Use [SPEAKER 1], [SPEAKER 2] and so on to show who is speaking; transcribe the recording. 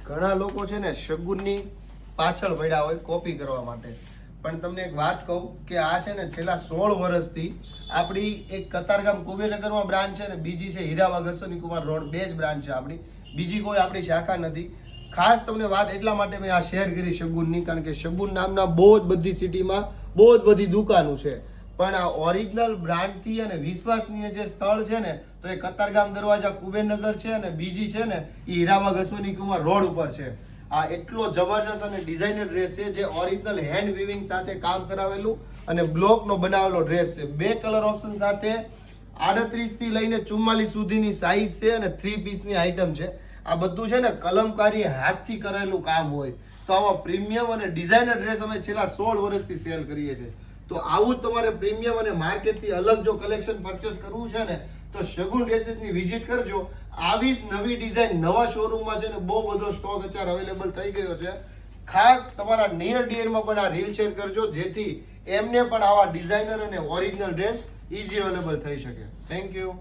[SPEAKER 1] ઘણા લોકો છે ને શગુનની પાછળ પડ્યા હોય કોપી કરવા માટે, પણ તમને એક વાત કહું કે આ છે ને છેલ્લા 16 વર્ષથી આપણી એક કતારગામ કુબેરનગરમાં બ્રાન્ચ છે ને, બીજી છે હીરાબાગ અશ્વની કુમાર રોડ, 2 જ બ્રાન્ચ છે આપણી, બીજી કોઈ આપણી શાખા નથી. ખાસ તમને વાત એટલા માટે મેં આ શેર કરી શગુનની, કારણ કે શગુન નામના બહુ જ બધી સિટીમાં બહુ જ બધી દુકાનો છે, પણ આ ઓરિજિનલ બ્રાન્ડથી અને વિશ્વાસનીય જે સ્થળ છે ને તો એ કતારગામ દરવાજા કુબેરનગર છે, અને બીજી છે ને એ હીરાબાગ અશ્વની કુમાર રોડ ઉપર છે. આ એટલો જબરજસ્ત અને ડિઝાઇનર ડ્રેસ છે જે ઓરિજિનલ હેન્ડ વીવિંગ સાથે કામ કરાવેલું અને બ્લોકનો બનાવેલો ડ્રેસ છે. 2 કલર ઓપ્શન સાથે 38 થી લઈને 44 સુધીની સાઈઝ છે અને 3 પીસની આઈટમ છે. આ બધું છે ને કલમકારી હાથથી કરેલું કામ હોય. તો આવા પ્રીમિયમ અને ડિઝાઇનર ડ્રેસ અમે છેલ્લા 16 વર્ષથી સેલ કરીએ છીએ. તો આવું જ તમારે પ્રીમિયમ અને માર્કેટથી અલગ જો કલેક્શન પરચેસ કરવું છે ને તો શગુન ડ્રેસીસની વિઝિટ કરજો. આવી જ નવી ડિઝાઇન નવા શોરૂમમાં છે ને બહુ બધો સ્ટોક અત્યારે અવેલેબલ થઈ ગયો છે. ખાસ તમારા નિયર ડિયરમાં પણ આ રીલ શેર કરજો, જેથી એમને પણ આવા ડિઝાઇનર અને ઓરિજિનલ ડ્રેસ ઇઝી અવેલેબલ થઈ શકે. Thank you.